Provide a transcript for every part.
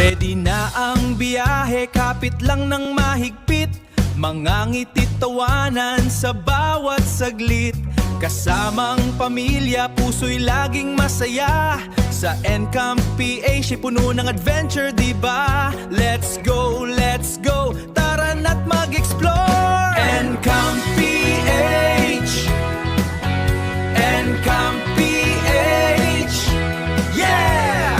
Ready na ang biyahe, kapit lang ng mahigpit. Mga ngiti't tawanan sa bawat saglit. Kasamang pamilya, puso'y laging masaya. Sa Encamp PH, puno ng adventure, diba? Let's go, tara na't mag-explore. Encamp PH, Encamp PH, yeah!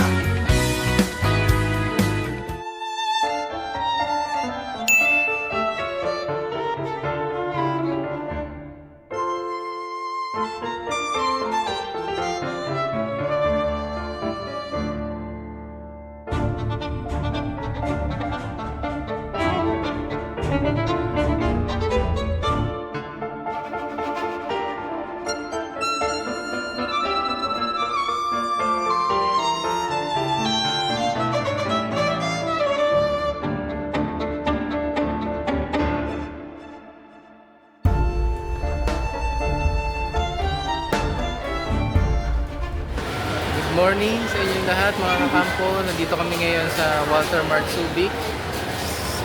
Good morning sa inyong lahat mga kakampo. Nandito kami ngayon sa Walter Mart Subic.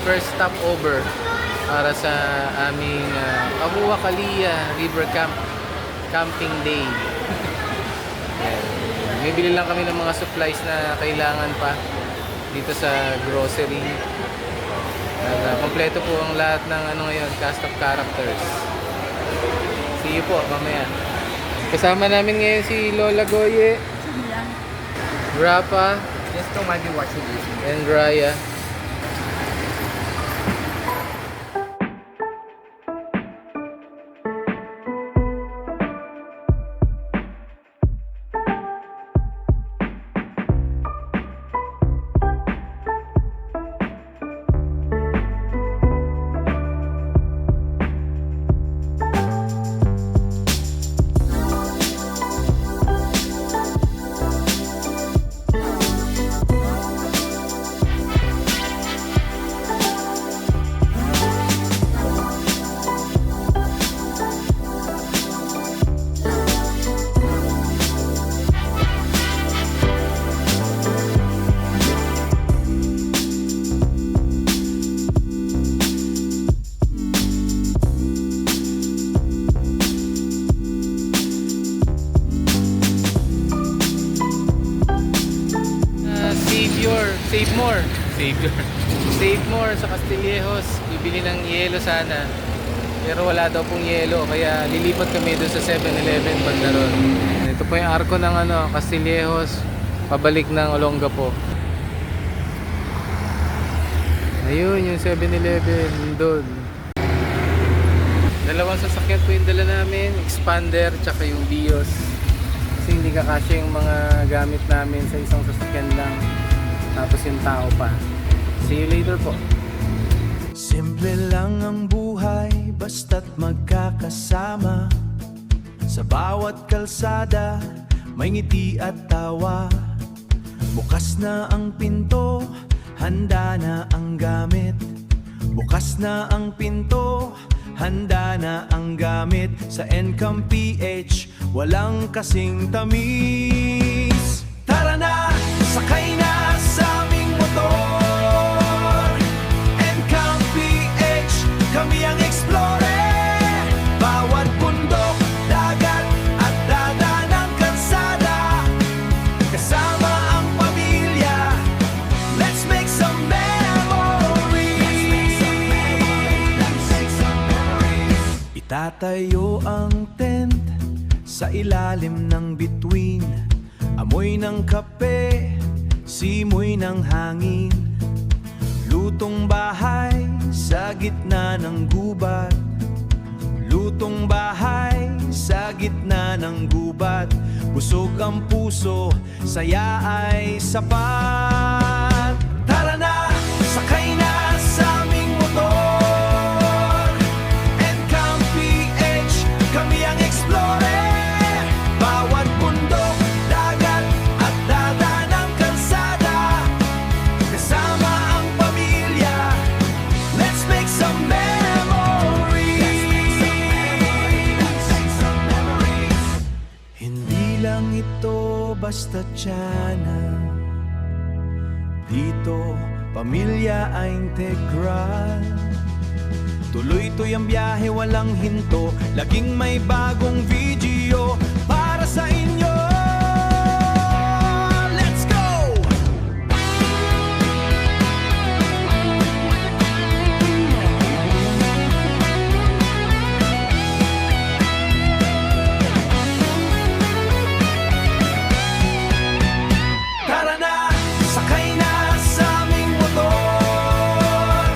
First stop over para sa aming Abua Kalia River Camp Camping Day. Bibili lang kami ng mga supplies na kailangan pa dito sa grocery. Kompleto po ang lahat ng ngayon, cast of characters. See you po mamaya. Kasama namin ngayon si Lola Goye, Rapa, Just don't mind me watching this. and Raya. Save more sa Castillejos. Bibili ng yelo sana, pero wala daw pong yelo, kaya lilipat kami doon sa 7-Eleven banda ron. Ito po yung arko ng Castillejos pabalik ng Olongapo. Ayun yung 7-Eleven doon. Dalawang sasakyan po yung dala namin, expander tsaka yung Vios, kasi hindi kakasya yung mga gamit namin sa isang sasakyan lang, tapos yung tao pa. See you later po. Simple lang ang buhay, basta't magkakasama. Sa bawat kalsada, may ngiti at tawa. Bukas na ang pinto, handa na ang gamit. Bukas na ang pinto, handa na ang gamit. Sa Encamp PH, walang kasing tamis. Tara na, sakay na sa aming motor. Encamp PH, kami ang explorer. Bawat bundok, dagat at dada ng kalsada. Kasama ang pamilya, let's make some memories. Itatayo ang tent sa ilalim ng bituin. Amoy ng kape, simoy ng hangin. Lutong bahay sa gitna ng gubat. Lutong bahay sa gitna ng gubat. Busog ang puso, saya ay sapat. Tara na, sakay na sa aming motor. Encamp PH, kami ang explorer. Bawat bundok, dagat at dada ng kalsada. Kasama ang pamilya, let's make some memories. Hindi lang ito basta tiyanan. Dito dito, pamilya ay integral. Tuloy-tuloy ang biyahe, walang hinto, laging may bagong video para sa inyo. Let's go! Tara na, sakay na sa aming motor.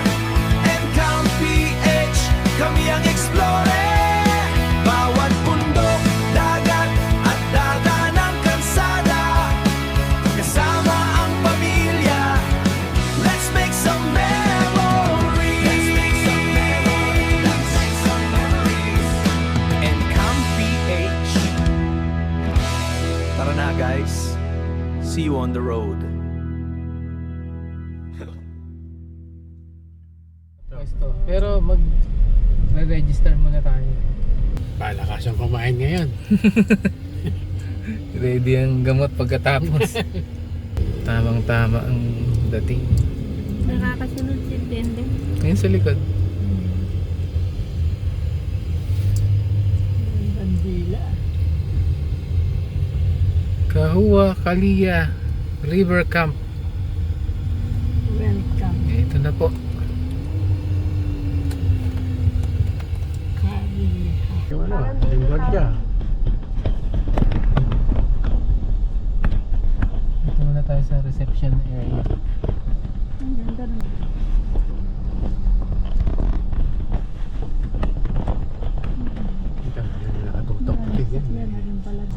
Encamp PH, kami ang explorer. Bawat bundok, dagat at dadanang kalsada, kasama ang pamilya. Let's make some memories. Let's make some memories. Encamp PH. Tara na guys. See you on the road. Pwesto. Pero mag-register muna tayo. Palakas ang kumain ngayon. Ready ang gamot pagkatapos. Tamang-tama ang dating. Nakakasunod si Tende. Ngayon sa likod. Bandila. Kahuwa Kalia River Camp. Welcome. Ito na po. Ano? Tingnan ka. Ito muna tayo sa reception area. Ang ganda rin. Ito, nakatutok. Yan na rin pala.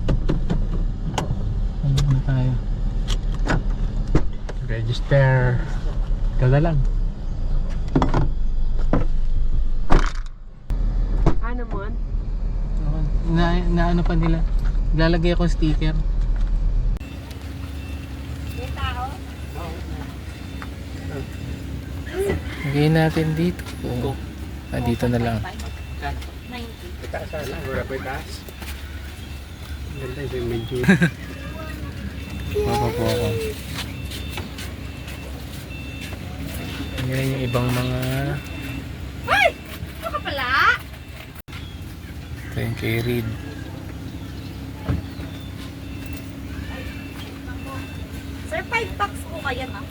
Ano muna tayo? Register. Ikaw na lang. Ano mo? Na ano pa nila? Lalagay akong sticker. May tao? Lagay natin dito. Dito na lang. 90. Itaas na lang. Wala pa itaas. Ganda yung medyo. Baba po ako. Yan yung ibang mga... Ay! Ano ka pala? Ito yung kay Reed. Sir, 5 bucks po kaya na.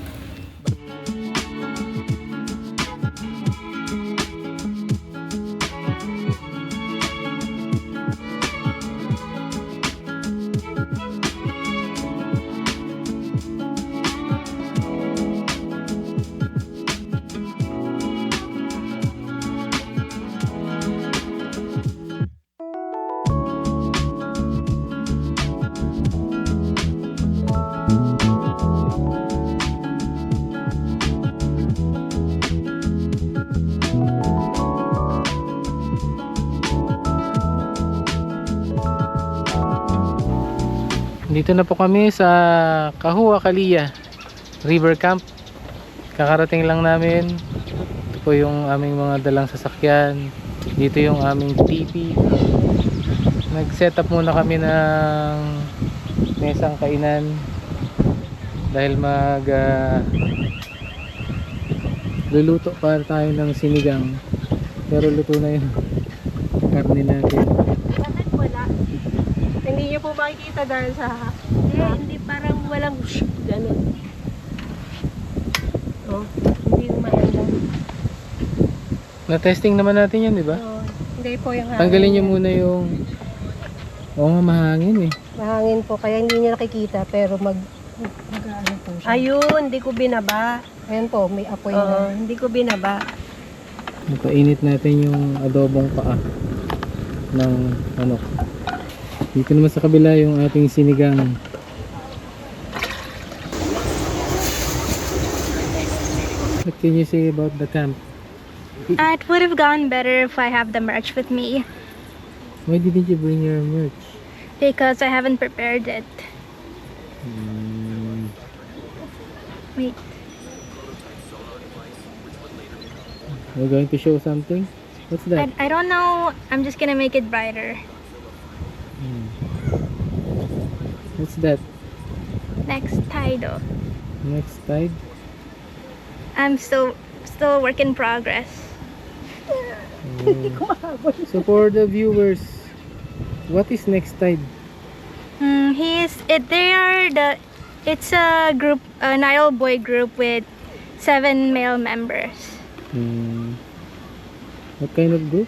Dito na po kami sa Kahuwa Kalia River Camp. Kakarating lang namin. Ito po yung aming mga dalang sasakyan. Dito yung aming TV. Nag-set up muna kami ng mesang kainan dahil luluto para tayo ng sinigang, pero luto na yung karne natin. Bakit wala? Hindi niyo po makikita dahil sa... hindi parang walang ganun. Oh, hindi yung maganda. Na-testing naman natin yan, di ba? Oh, hindi po yung hangin. Tanggalin nyo muna yung... Oo nga, mahangin eh. Mahangin po, kaya hindi niya nakikita, pero mag-ano po siya. Ayun, hindi ko binaba. Ayan po, may apoy na. Hindi ko binaba. Napainit natin yung adobong paa ng manok. Dito naman sa kabila yung ating sinigang. What can you say about the camp? It would have gone better if I have the merch with me Why didn't you bring your merch? because I haven't prepared it. Wait. We're going to show something? What's that? I don't know. I'm just gonna make it brighter. What's that? Next Tido. Next tide? I'm still work in progress. So for the viewers, what is Next Tide? It's a group, an idol boy group with 7 male members. What kind of group?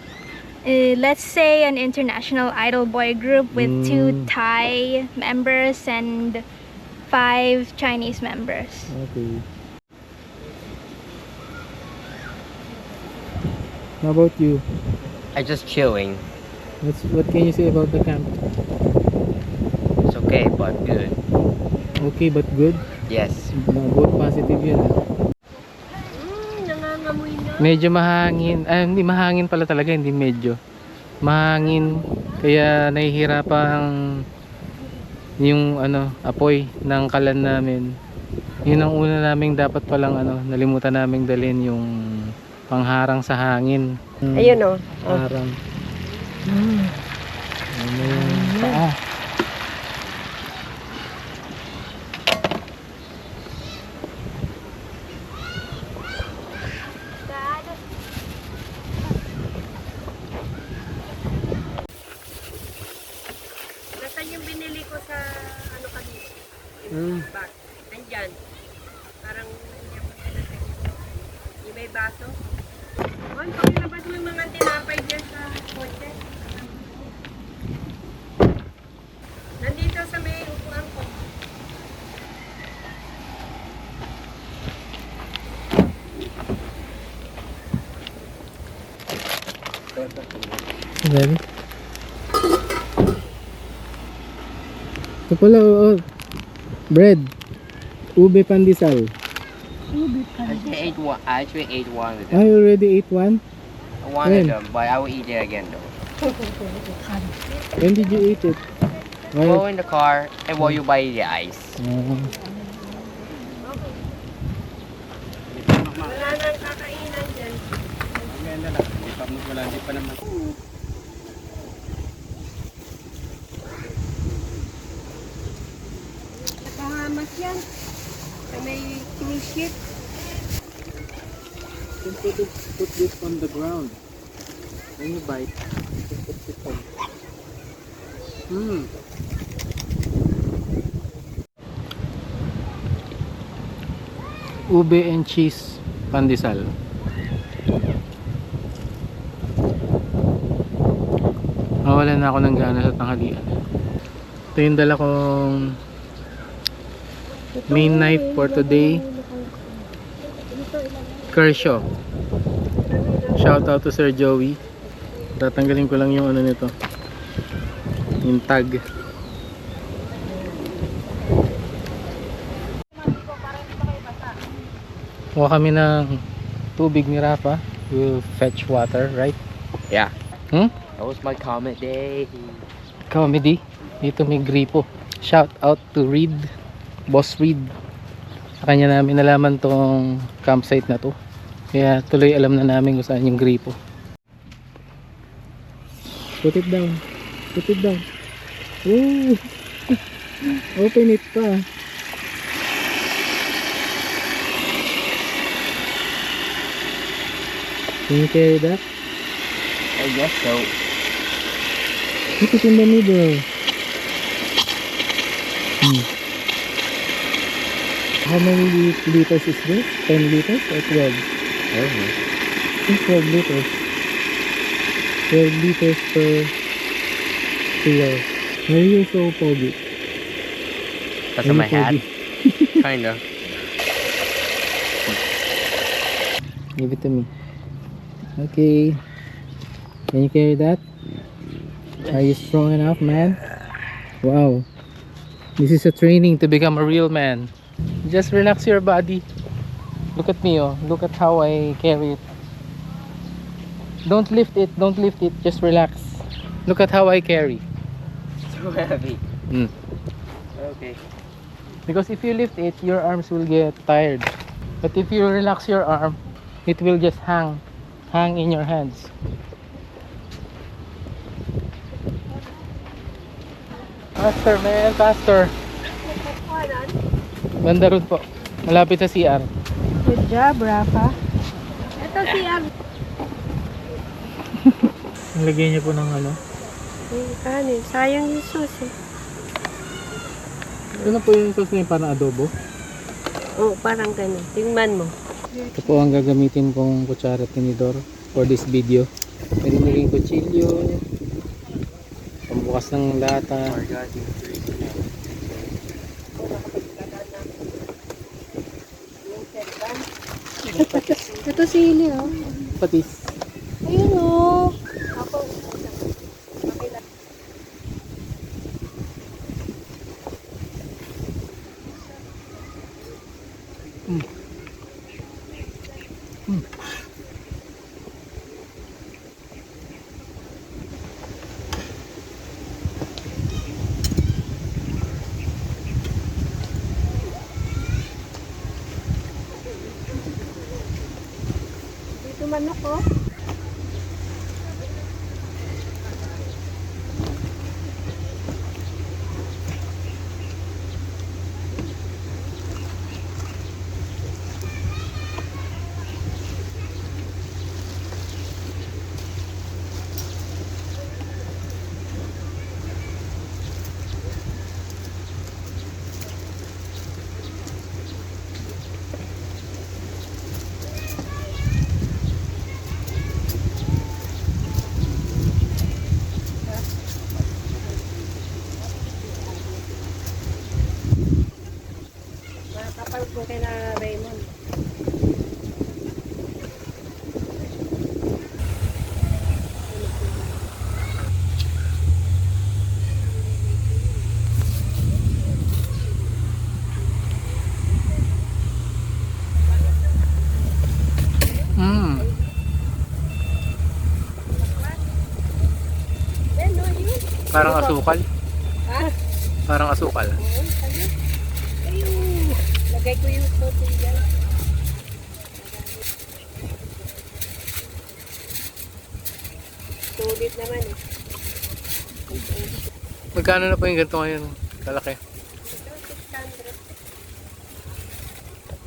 Let's say an international idol boy group with 2 Thai members and 5 Chinese members. Okay. How about you? I just chilling. What can you say about the camp? It's okay, but good. Okay but good? Yes. Both positive yun. Nangangamoy na. Medyo mahangin. Hindi mahangin pala talaga, hindi medyo. Mahangin. Kaya nahihirapan yung apoy ng kalan namin. Yun ang una naming dapat palang nalimutan naming dalhin yung pangharang sa hangin. Ayun o. Harang. Ano yung paa? Nasaan yung binili ko sa ano kanina? Bag. Nandyan. Parang yung may baso. Juan, pakilabas mo yung mga tinapay dyan sa kotse. Nandito sa may upuan ko. Ready? Ito pala, bread. Ube pandesal. I actually ate one of I them. already ate one. One when? of them, but I will eat it again though. When did you eat it? Go in the car and while you buy the ice. Wala nang kakainan dyan. Nakahamas yan. Sa may cruise ship. You can put this on the ground. When you bite, just put it on. Ube and cheese pandesal. Nawalan na ako ng gana sa tanghalian. Ito yung dala kong main knife for today. Kershaw. Shout out to Sir Joey. Tatanggalin ko lang yung nito. Yung tag. Kuha kami ng tubig ni Rafa. We'll fetch water, right? Yeah. That was my comment day. Comedy. Dito may gripo. Shout out to Reed. Boss Reed. Sa kanya namin nalaman tong campsite na to. Kaya tuloy alam na namin kung saan yung gripo. Put it down. Put it down. Woo! Open it pa. Can you carry that? I guess so. Put it in the middle. How many liters is this? 10 liters or 12? I think 12 liters. 12 liters per kilo. Why are you so pogi? That's on my hat. Kinda. Give it to me. Okay. Can you carry that? Are you strong enough, man? Wow. This is a training to become a real man. Just relax your body. Look at me, oh. Look at how I carry it. Don't lift it. Don't lift it. Just relax. Look at how I carry. So heavy. Okay. Because if you lift it, your arms will get tired. But if you relax your arm, it will just hang in your hands. Faster, man, faster. Banda road po. Malapit sa CR. Good job, Rafa. Ito si Nilagay niya po ng ano. kanin. Sayang yung sauce eh. Ano po yung sauce niya, parang adobo? Oo, parang ganun. Tingnan mo. Ito po ang gagamitin kong kutsara at tinidor for this video. Pwede naging kutsilyo, pambukas ng lata. Ito sili oh. Patis. Ayun oh. Dito manok oh. Nakapal ko kay na Raymond. Parang asukal. Ha? Parang asukal. Ayun. Lagay ko yung sauce dyan. Sulit naman eh. Magkano na po yung ganito ngayon? Kalaki. Ito,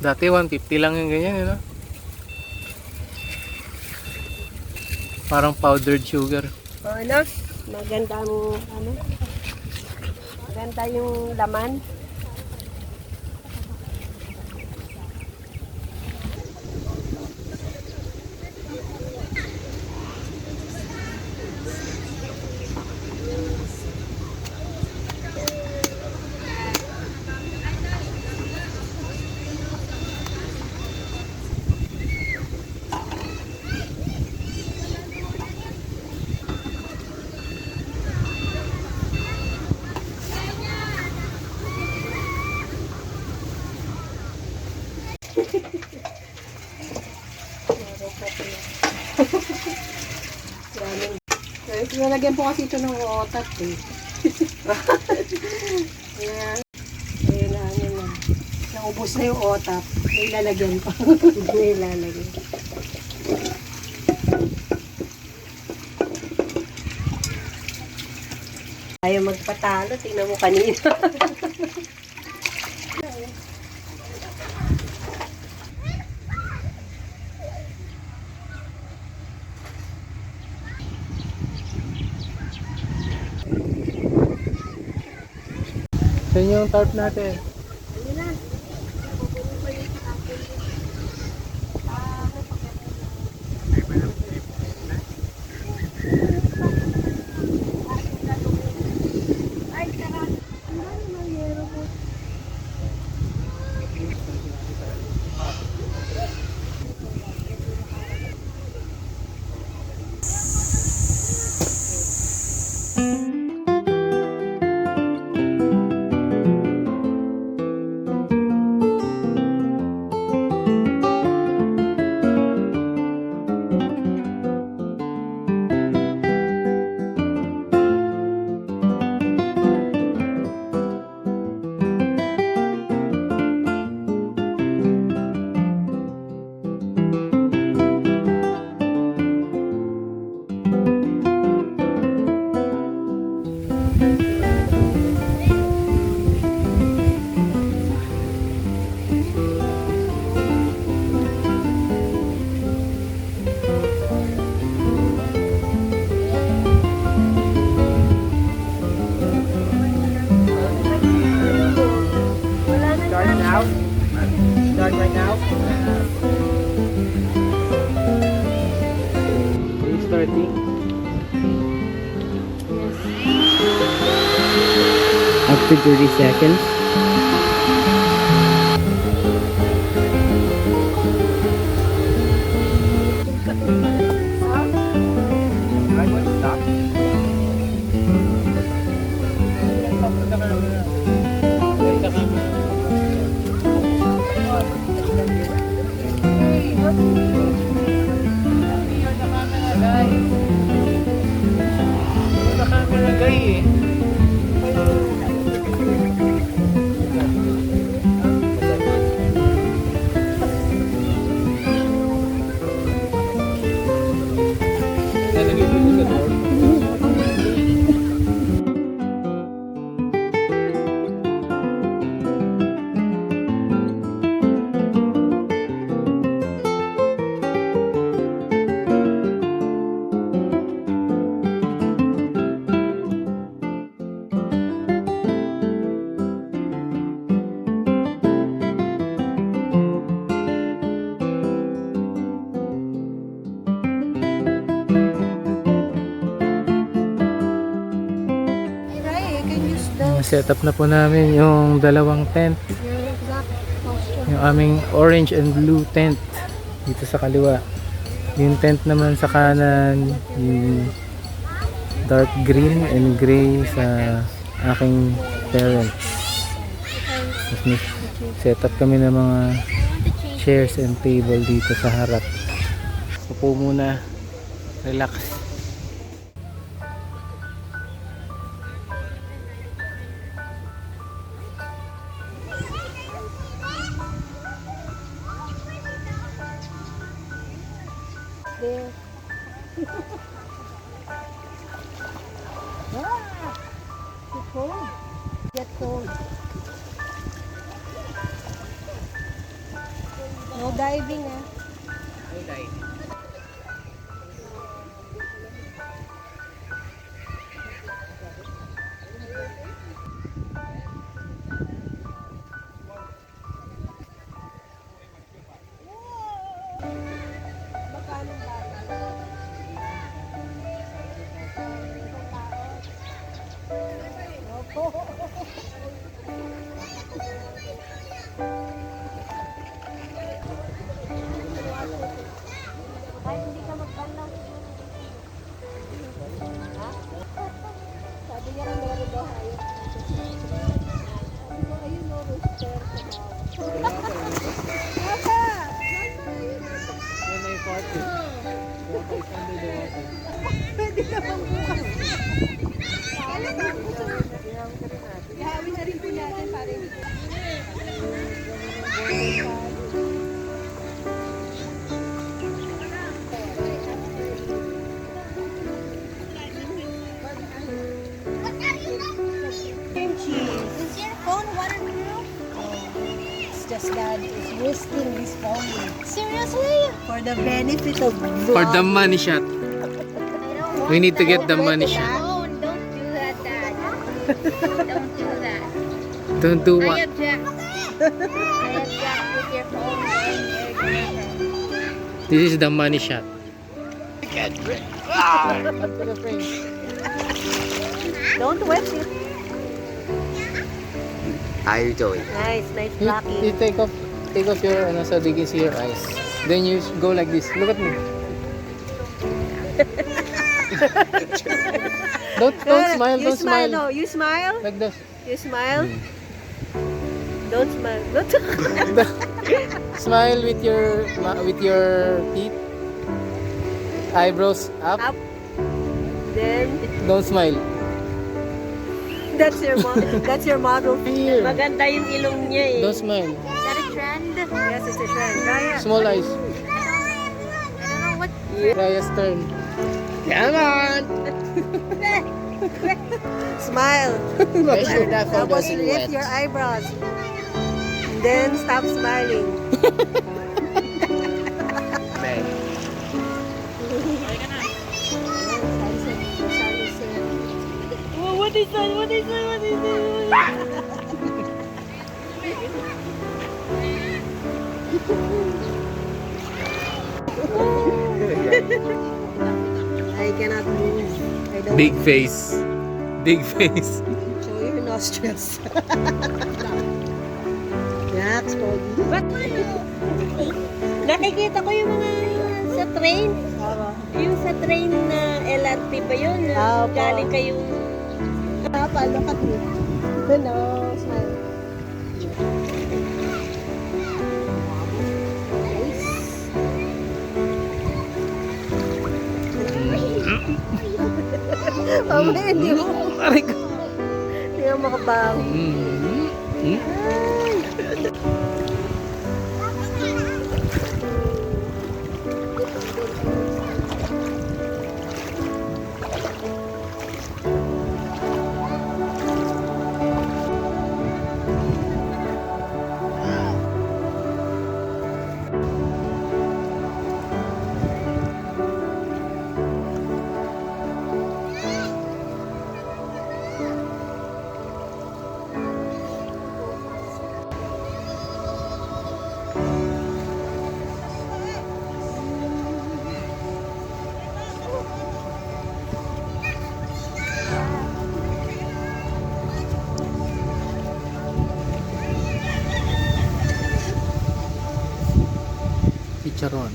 600. Dati 150 lang yung ganyan, you know? Parang powdered sugar. O ano? Maganda mo, ano? Maganda yung laman. Nalagyan po kasi ito ng otat eh. Kaya, ayun na, ano na. Naubos na yung otat. May lalagyan pa. May lalagyan. Ayaw magpatalo. Tingnan mo kanina. Sa inyo yung tarp natin. Ayun na. Pupunin ko yung akin. Ay, tara. Ang dami ng yero po. Starting. After 30 seconds. Set up na po namin yung dalawang tent. Yung aming orange and blue tent dito sa kaliwa. Yung tent naman sa kanan, yung dark green and gray sa aking parents. Tapos may set up kami ng mga chairs and table dito sa harap. Upo muna, relax. There. It's cold. Get cold. No diving, ah. Ay, hindi ka magpanaw. Ha? Sabi niya kung meron daw hayop. Sabi ko, ayun o, rooster sa bawah. Maka! When I party, water is under the water. Pwede ka bang bukas? Ihawin na rin po natin para hindi. Is your phone waterproof? It's just that it's wasting this phone Seriously? for the benefit of For the money shot. I don't We want need to that. get the money shot. Phone. Don't do that, Dad. Don't do that. Don't do I what? object. I object with your phone going near your camera. This is the money shot. Don't wet it. How you doing? Nice You blocking. take off your ano so they can see your eyes. Then you go like this. Look at me. don't smile. You Don't smile. No, you smile. Like this. You smile. Don't smile. Don't. Smile with your teeth. Eyebrows up. Up. Then Don't smile. that's your model. Here. Maganda yung ilong niya eh. Don't smile. Is that a trend? Yes, it's a trend. Raya. Small eyes. I don't know what. Raya's turn. Come on. Smile. Measure that for the Tapos lift silhouette. your eyebrows. Then stop smiling. Man. Oh, what is that? What is that? What is that? I cannot move. I don't Big face. Big face. show your nostrils. Relax, Pogi. Nakikita ko yung mga sa train. Yung sa train na LRT ba yun? Na galing kayong... Look at me. No, smile. Mamaya, hindi mo. Hindi mo makabawi. Chicharon.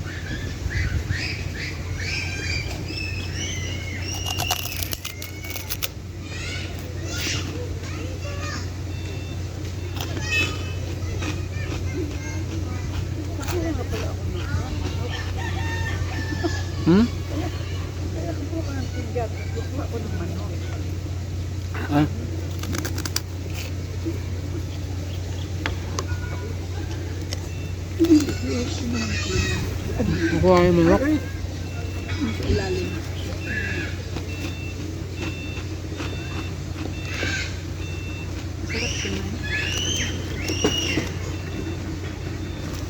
Hmm? Ah. Kukuhain mo rock.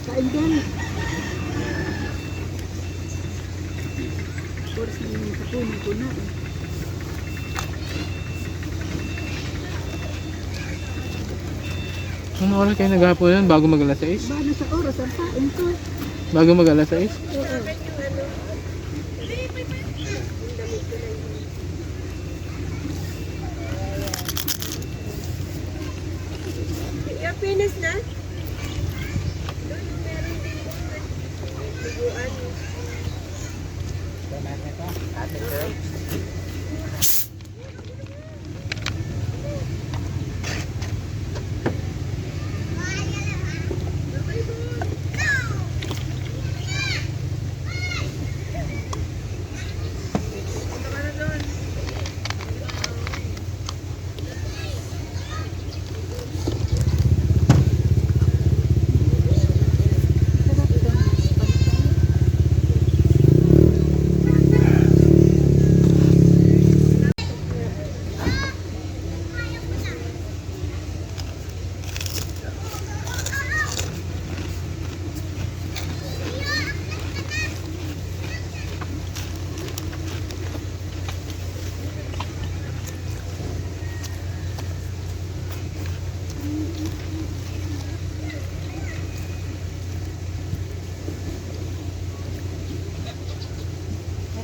Kain dyan. Ano oras kayo naghapon yan? Bago mag alas 6? Bago sa oras, ang kain ko. Bago mag alas 6? Yung finish na?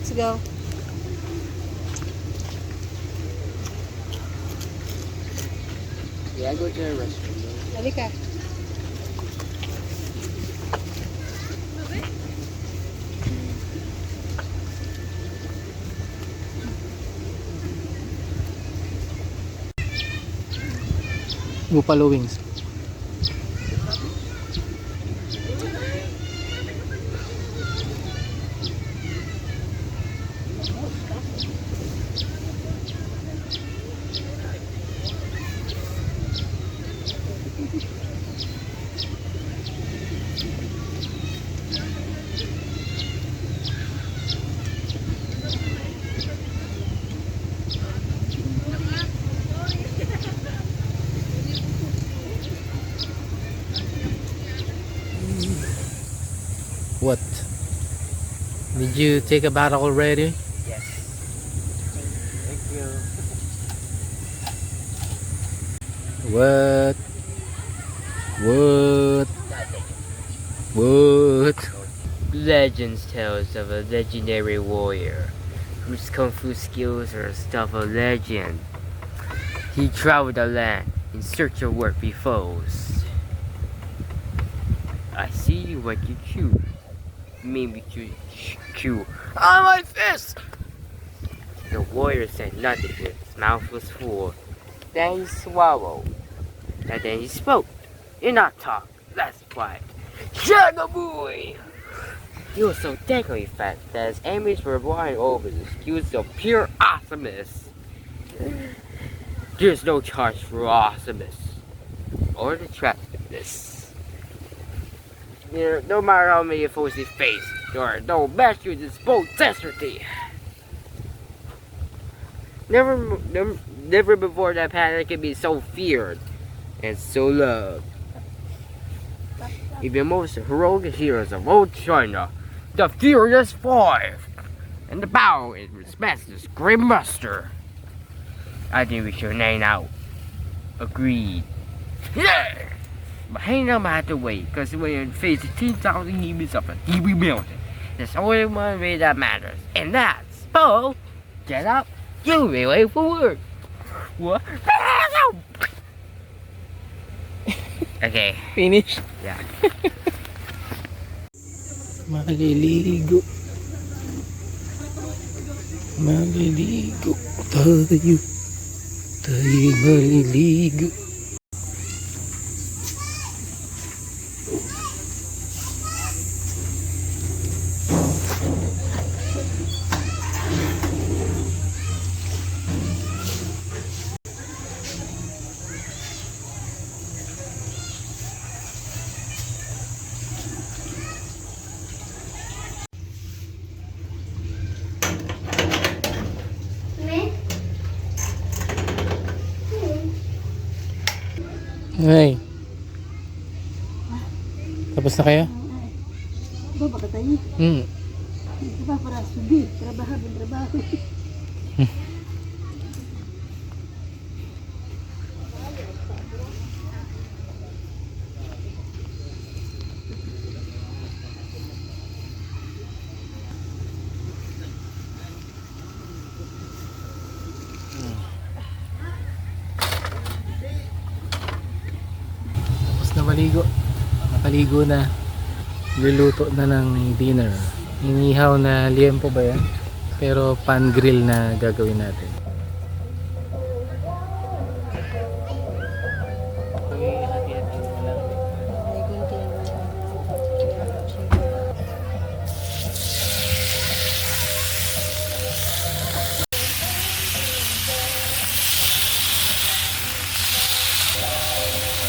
Let's go. Yeah, I go to the restroom. Halika. Buffalo wings. What? Did you take a bath already? Yes. Thank you. What? What? What? Legends tells of a legendary warrior whose kung fu skills are stuff of legend. He traveled the land in search of worthy foes. I see what you chew. Maybe to chew on my fist. The warrior said nothing till his mouth was full. Then he swallowed. And then he spoke. "You're not talk. That's quiet. Shagaboy!" He was so deadly fast that his enemies were blind over the skills of pure awesomeness. There's no charge for awesomeness or attractiveness. No matter how many foes he faced, there are no match with his bold dexterity. Never before that panic could be so feared and so loved. Even most heroic heroes of old China, the Furious Five, and the Bow in respect to this Grim Master. I think we should name out. Agreed. Yeah! But hang on, I have to wait, because we're facing 10,000 demons up a Kiwi Mountain. There's only one way that matters, and that's Bo. Get up, you be late for work. What? Okay. Finish. Yeah. Maliligo. Maliligo tayo. Tayo maliligo. Ay. Tapos na kayo? Baba ka tayo. Diba para subi, trabaho. Tapos na maligo. Nakaligo na. Luluto na ng dinner. Inihaw na liempo ba yan? Pero pan grill na gagawin natin.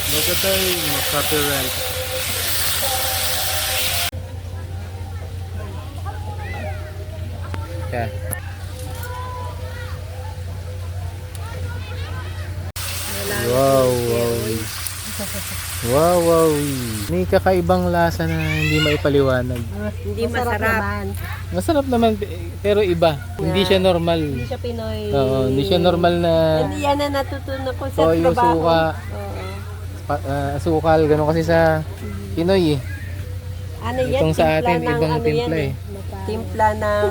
Baga tayo, copyright. Yeah. Wow. May kakaibang lasa na hindi maipaliwanag. Hindi masarap. Masarap naman pero iba. Hindi siya normal. Hindi siya Pinoy. Oo, hindi siya normal na Hindi yan na natutunan ko sa toyo, trabaho. suka, Oo. asukal, gano'n kasi sa Pinoy eh. Ano yan? Itong sa Timpla atin, ng ibang ano timpla yan eh. Timpla ng...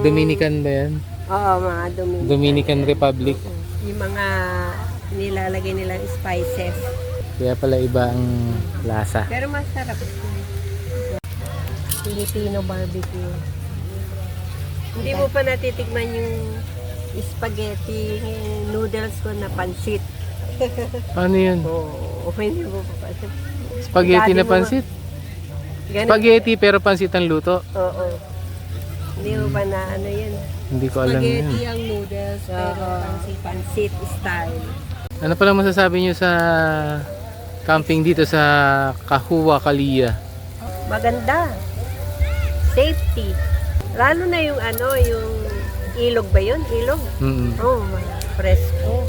Dominican ba yan? Oo, mga Dominican. Dominican Republic. Yung mga nilalagay nilang spices. Kaya pala iba ang lasa. Pero masarap. Filipino barbecue. Hindi mo pa natitikman yung spaghetti noodles ko na pansit. Ano yun? Oo, hindi mo pa pansit. Spaghetti na pansit? Ganun. Spaghetti pero pansit ang luto? Oo. Hindi mo pa na ano yun. Hindi ko alam yun. Spaghetti ang noodles, pero pansit style. Ano pala masasabi nyo sa camping dito sa Kahuwa, Kalia? Maganda. Safety. Lalo na yung ano, yung ilog ba yun? Ilog? Oh, presko.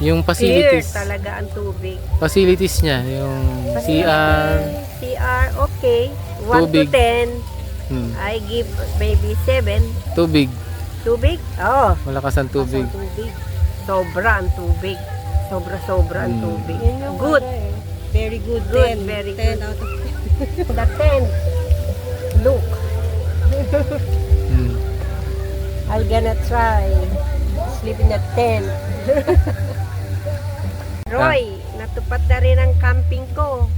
Yung Clear facilities. talaga ang tubig. Facilities niya. Yung CR. CR, okay. 1 Tubig. to 10. I give maybe 7. Tubig. Tubig? Oo. Malakas ang tubig. Tubig. Sobra ang tubig. Sobra ang tubig. Good. Very good. Good, very good. 10 out of 10. The 10. Look. gonna try sleep in a tent. Roy, natupad na rin ang camping ko.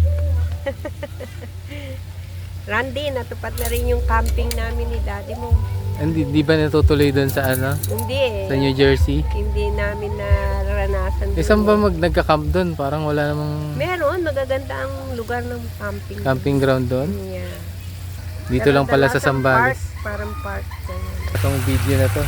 Randy, natupad na rin yung camping namin ni daddy mo. Hindi, di ba natutuloy doon sa ano? Hindi eh. Sa New Jersey? Hindi namin naranasan. Eh, saan ba nagka-camp doon? Parang wala namang Meron, magaganda ang lugar ng camping. camping ground doon. Yeah. Dito lang pala sa Zambales. Parang park. Ganyan. Itong video na to.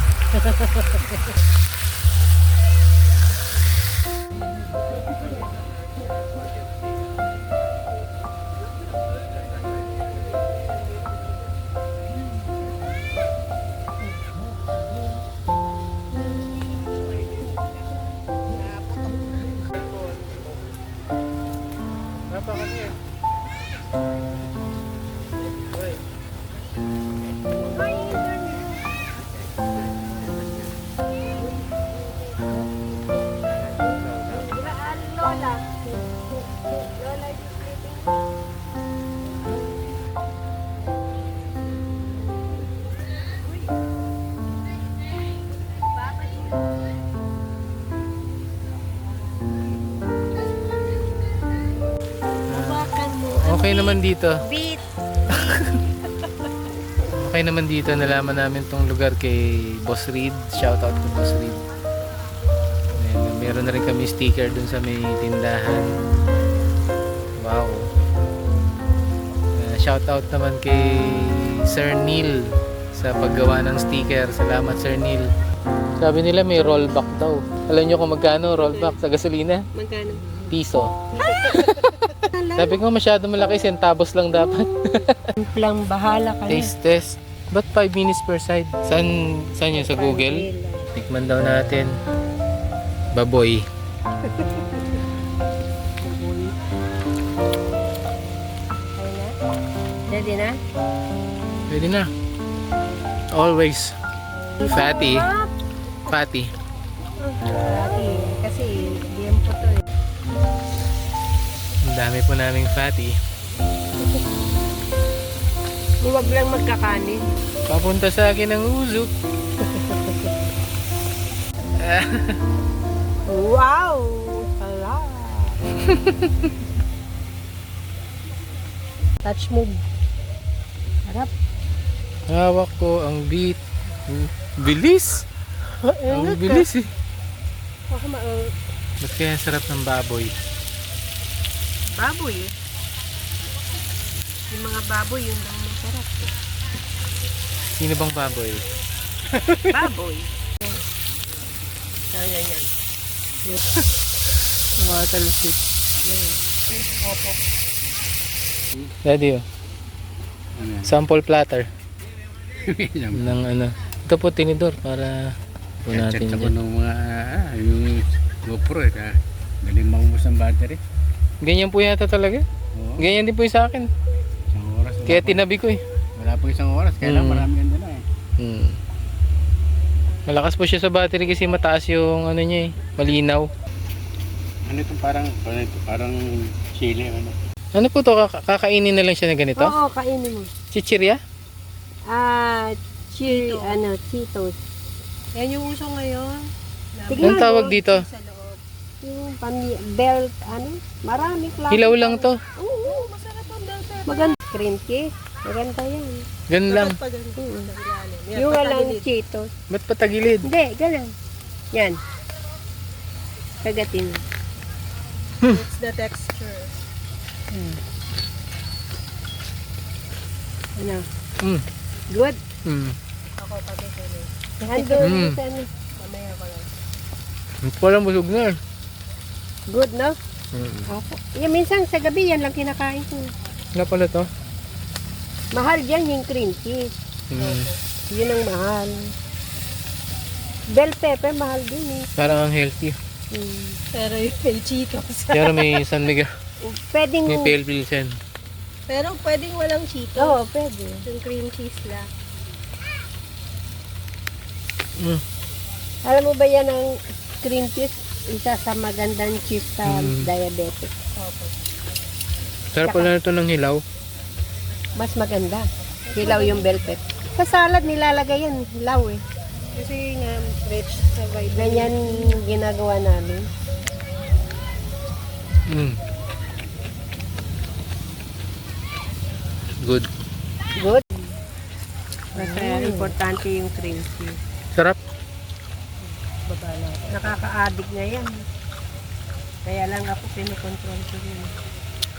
Lola. Lola is sleeping. Hawakan mo. Okay naman dito. Beat. Okay naman dito. Nalaman namin tong lugar kay Boss Reed. Shoutout to Boss Reed. Ayan, meron na rin kami sticker dun sa may tindahan. Wow. Shoutout naman kay Sir Neil sa paggawa ng sticker. Salamat Sir Neil. Sabi nila may rollback daw. Alam nyo kung magkano rollback sa gasolina? Magkano? Piso. Sabi ko masyado malaki, centavos lang dapat. Simplang bahala ka na. Taste test. Ba't 5 minutes per side? Saan yun? Sa Google? Tikman daw natin. Baboy. Ready na? Pwede na. Always. Fatty. Fatty. Ready. Kasi liempo to eh. Ang dami po naming fatty. Huwag lang magkakanin. Papunta sa akin ang uso. Wow! Hala! Touch move. Harap. Hawak ko ang beat. Bilis! Ang bilis eh. Ako Ba't kaya sarap ng baboy? baboy eh. Yung mga baboy, yun lang masarap eh. Sino bang baboy? Baboy. Yan. Mga talsik. Daddy oh. Sample platter. ng ano. Ito po tinidor para po natin Chat ako dyan. ng mga yung GoPro galing maubos ang battery. Ganyan po yata talaga. Oo. Ganyan din po yung sa akin. Isang oras. Kaya tinabi ko eh. Wala po isang oras. Kaya lang marami ganda na eh. Hmm. Malakas po siya sa battery kasi mataas yung ano niya eh. Malinaw. Ano ito parang chili ano. Ano po to? Kakainin na lang siya na ganito? Oo, kainin mo. Chichirya? Cheetos. Yan yung uso ngayon. Anong tawag dito? Yung belt, marami klase. Hilaw lang to. Oo, masarap ang belt pepper. Maganda. Cream cheese. Maganda yan. Ganun lang. Yung walang Cheetos. Ba't patagilid? Hindi, ganun. Yan. Kagatin. It's the texture. Ano? Mm. Good. Mm. Ako pati ko rin. Handle Mm. sa ano. Mamaya ko lang. Walang busog na. Good, no? Mm. Opo. Yan, minsan sa gabi, yan lang kinakain ko. Wala pala to. Mahal dyan yung cream cheese. Mm. Yun ang mahal. Bell pepper, mahal din eh. Parang ang healthy. Pero yung may Cheetos. Pero may San Miguel. Pwedeng... May pale pilsen. Pero pwedeng walang Cheetos. Oo, pwede. Yung cream cheese lang. Mm. Alam mo ba yan ang cream cheese? Isa sa magandang cheese sa diabetic. Opo. Sarap pala nito ng hilaw. Mas maganda. Hilaw yung bell pepper. Sa salad nilalagay yan, hilaw eh. Kasi nga, rich sa vitamin. Ganyan ginagawa namin. Good. Good. Basta importante yung cream cheese. Sarap. Nakaka-addict na yan. Kaya lang ako pinokontrol ko yun.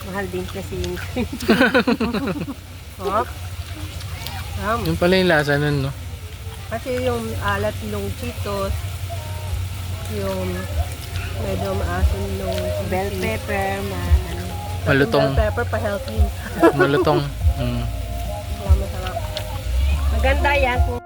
Mahal din kasi yung cream cheese. Oh? Yung pala yung lasa nun, no? Kasi yung alat ng Cheetos, yung medyo maasin nung bell pepper, Malutong. bell pepper pa healthy. Malutong. Kaya masarap. Maganda yan kung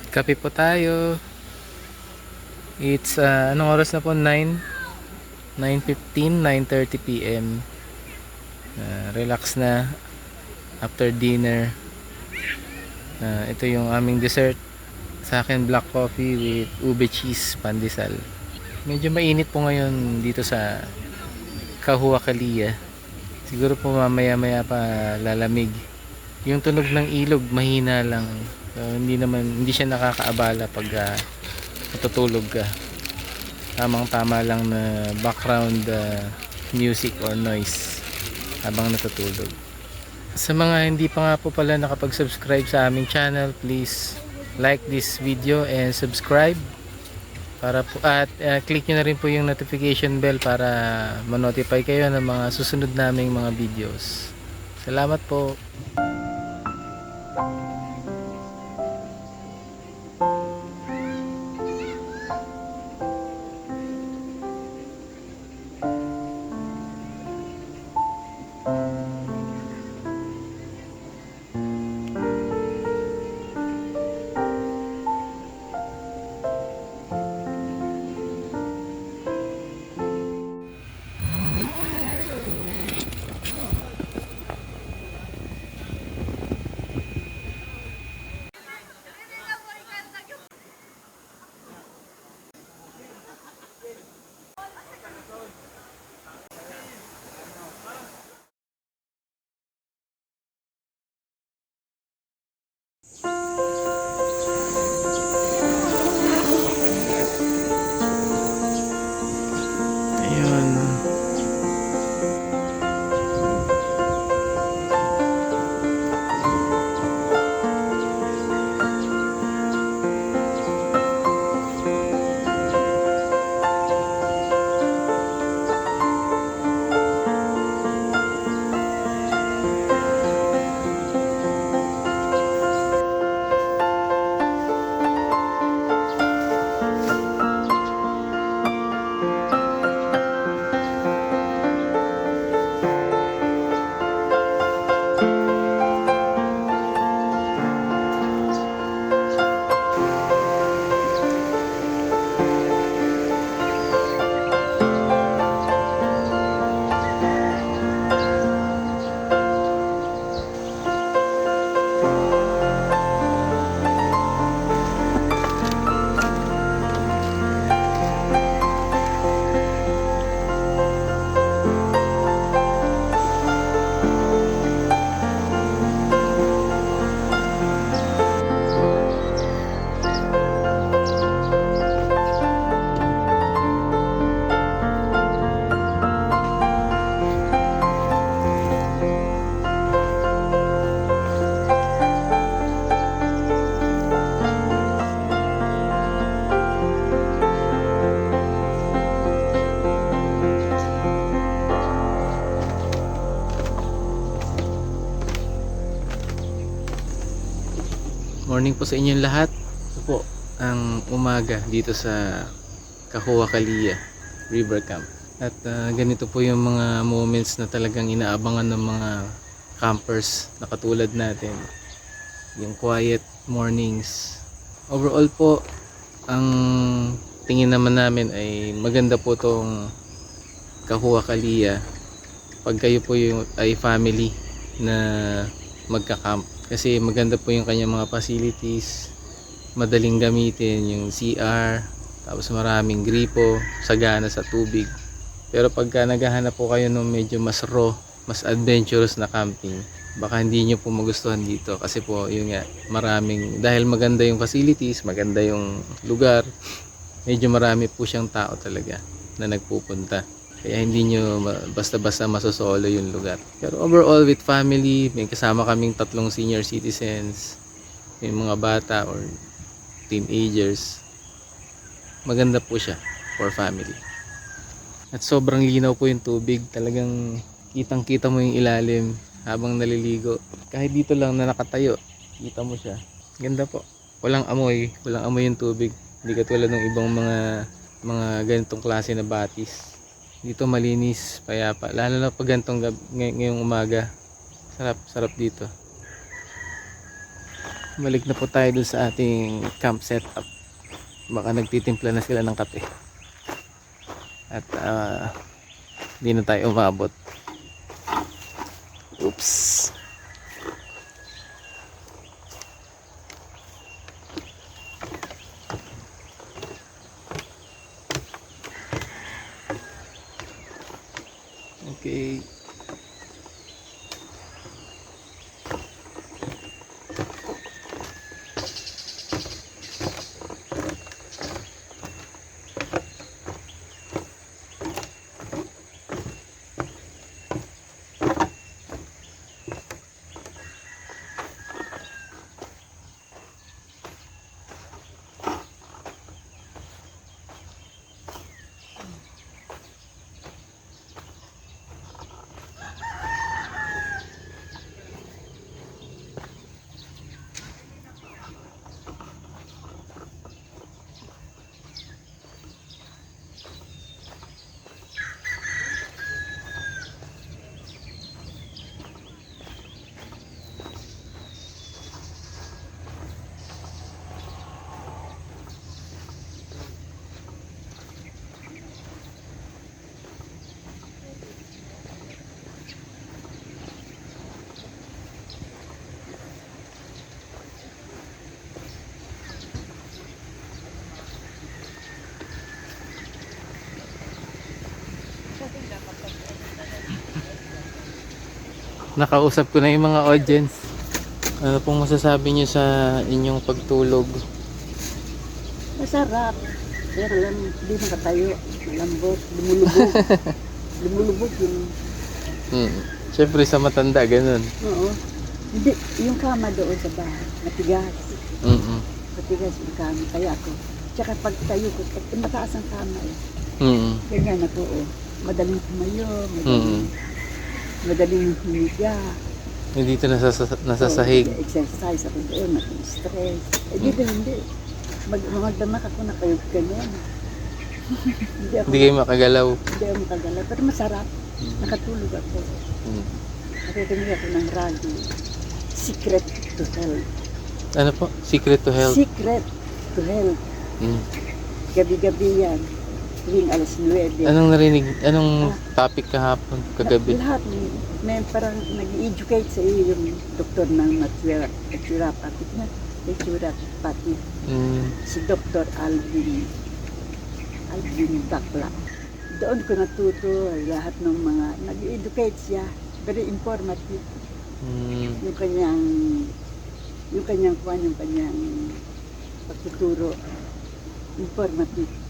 Kape po tayo. It's anong oras na po? 9:15, 9:30 PM. Relax na after dinner. Ito yung aming dessert. Sa akin black coffee with ube cheese pandesal. Medyo mainit po ngayon dito sa Kahuakalia. Siguro po mamaya-maya pa lalamig. Yung tunog ng ilog mahina lang. So, hindi siya nakakaabala pag matutulog ka. Tamang-tama lang na background music or noise habang natutulog. Sa mga hindi pa nga po pala nakapag-subscribe sa aming channel, please like this video and subscribe para po, at click nyo na rin po yung notification bell para ma-notify kayo ng mga susunod naming mga videos. Salamat po. Ayun. Morning po sa inyong lahat. Ito po ang umaga dito sa Kahuakalia River Camp. At ganito po yung mga moments na talagang inaabangan ng mga campers na katulad natin. Yung quiet mornings. Overall po, ang tingin naman namin ay maganda po tong Kahuakalia pag kayo po yung ay family na magka-camp. Kasi maganda po yung kanyang mga facilities, madaling gamitin yung CR, tapos maraming gripo, sagana sa tubig. Pero pagka naghahanap po kayo ng medyo mas raw, mas adventurous na camping, baka hindi nyo po magustuhan dito. Kasi po yun nga, maraming, dahil maganda yung facilities, maganda yung lugar, medyo marami po siyang tao talaga na nagpupunta. Kaya hindi nyo basta-basta masosolo yung lugar. Pero overall with family, may kasama kaming 3 senior citizens, may mga bata or teenagers. Maganda po siya for family. At sobrang linaw po yung tubig. Talagang kitang-kita mo yung ilalim habang naliligo. Kahit dito lang na nakatayo, kita mo siya. Ganda po. Walang amoy yung tubig. Hindi katulad ng ibang mga ganitong klase na batis. Dito malinis, payapa. Lalo na pag ganitong ngayong umaga. Sarap dito. Balik na po tayo dun sa ating camp setup. Baka nagtitimpla na sila ng kape. At hindi na tayo umabot. Oops. Okay. Nakausap ko na yung mga audience. Ano pong masasabi niyo sa inyong pagtulog? Masarap. Pero lang, hindi nakatayo. Malambot, lumulubog. Lumulubog yung... Siyempre sa matanda, ganun. Oo. Hindi, yung kama doon sa bahay, matigas. Matigas yung kama, kaya ako. Tsaka pag tayo ko, mataas ang kama eh. Ganyan ako oh. Madaling tumayo, madaling humiga. Dito nasasahig. So, exercise ako doon, stress. Eh dito hindi. Magdamak ako na kayo ganyan. Hindi kayo makagalaw. Hindi ako makagalaw, pero masarap. Nakatulog ako. Nakikinig ako ng radyo. Secret to Health. Ano po? Secret to Health? Secret to Health. Gabi-gabi yan. Tuwing alas 9. Anong narinig? Anong topic kahapon, kagabi? Lahat. May parang nag-educate sa iyo yung doktor ng naturopathy. Si Dr. Alvin Bakla. Doon ko natuto lahat ng mga nag-educate siya. Very informative. Yung kanyang pagtuturo. Informative.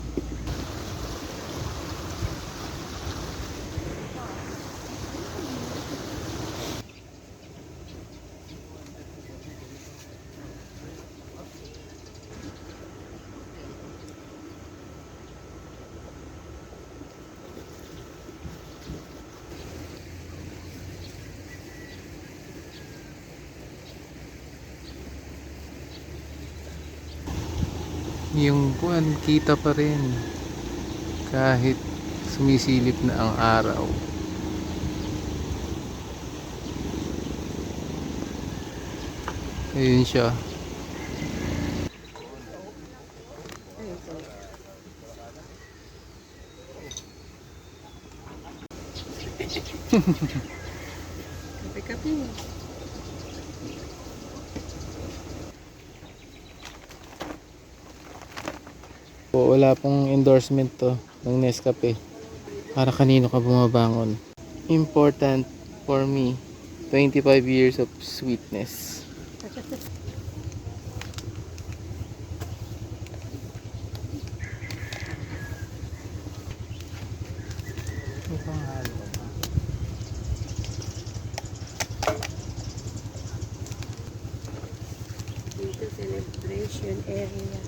Yung kuwan, kita pa rin kahit sumisilip na ang araw. Ayun siya. Kape-kape. Wala pong endorsement to ng Nescafe. Para kanino ka bumabangon. Important for me. 25 years of sweetness. Dito celebration area.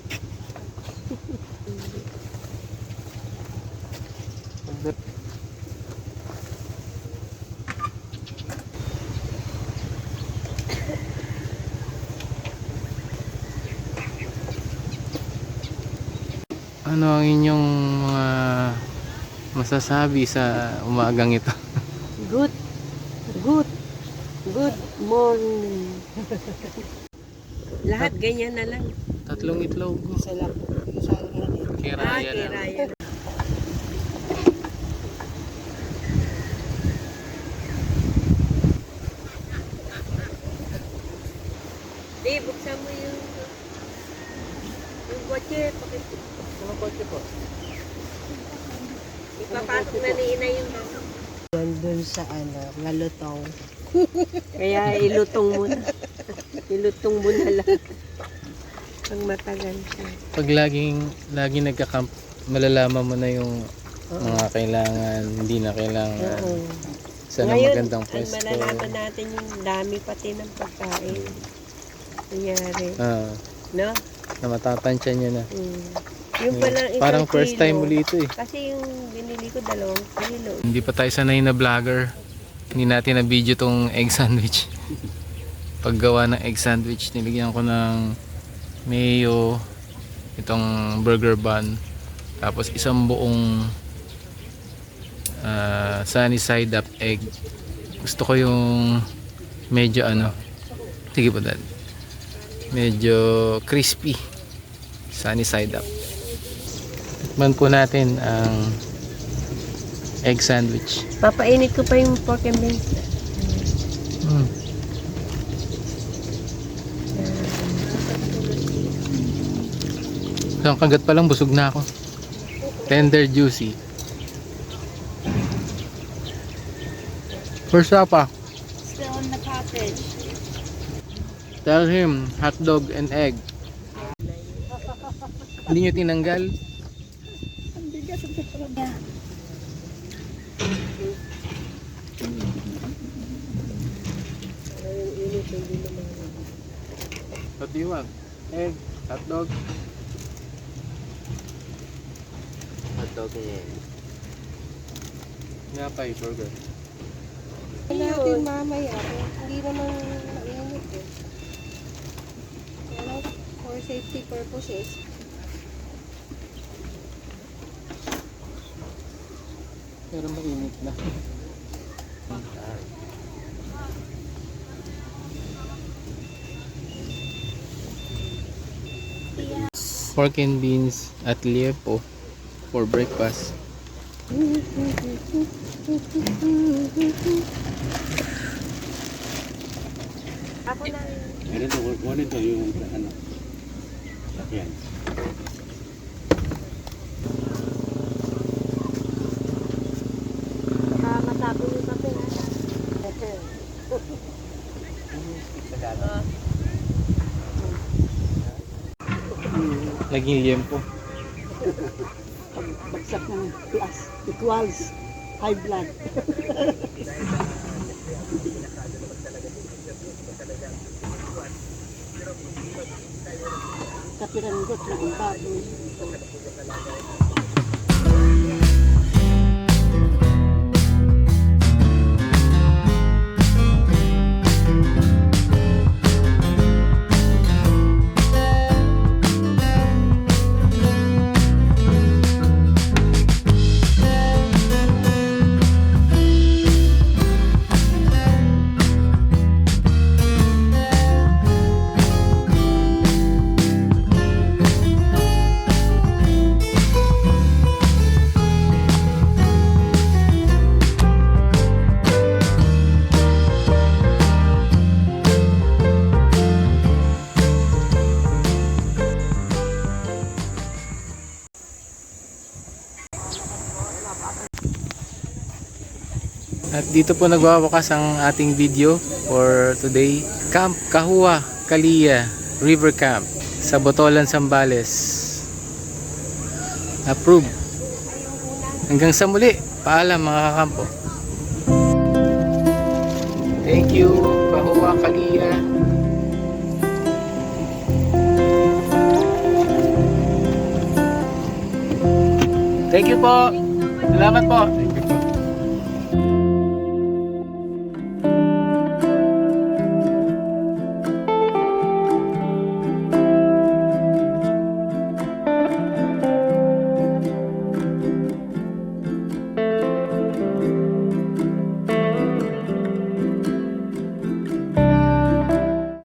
Ano ang inyong mga masasabi sa umagang ito? Good morning. Lahat ganyan na lang. Tatlong itlog. Isa lang. Isang init. Kiraya lang. Kiraya. Di, buksan mo yung kotse. Mga kotse po. Ipapasok na ni Ina yung Nandun sa ngalutong. Kaya ilutong mo na. Ilutong mo na lang. Pag matagal siya. Pag laging nagka-camp, malalaman mo na yung mga kailangan, hindi na kailangan. Oo. Saan ang Ngayon, magandang pwesto. malalaman natin yung dami pati ng pagkain. Nangyari. No? Na matatansya nyo na. Yung palang isang Parang first time kilo. muli ito eh. Kasi yung binili ko 2 kilo. Hindi pa tayo sanay na vlogger. Hindi natin na video tong egg sandwich. Paggawa ng egg sandwich, nilagyan ko ng mayo, itong burger bun, tapos isang buong sunny side up egg. Gusto ko yung medyo sige po dad, medyo crispy sunny side up. Tikman po natin ang egg sandwich. Papainit ko pa yung pork and beans. Ang kagat pa lang, busog na ako. Tender, juicy. First up Still in the cottage. tell him hot dog and egg. Hindi nyo tinanggal? What do you want? Egg, hot dog? Hotdog and egg. Nga pa burger. Natin mamaya. Hindi naman mainit eh. Ano, for safety purposes. Pero mainit na. Pork and beans at Liepo for breakfast. Ako na. Ganito yung yan. Matapon yung kape na. Naging liempo. Bagsak ng plus equals high blood. Kapiranggot na ang baboy. At dito po nagwawakas ang ating video for today. Camp Kahua, Kalia, River Camp sa Botolan, Zambales. Approve. Hanggang sa muli. Paalam mga kakampo. Thank you, Kahua, Kalia. Thank you po. Salamat po.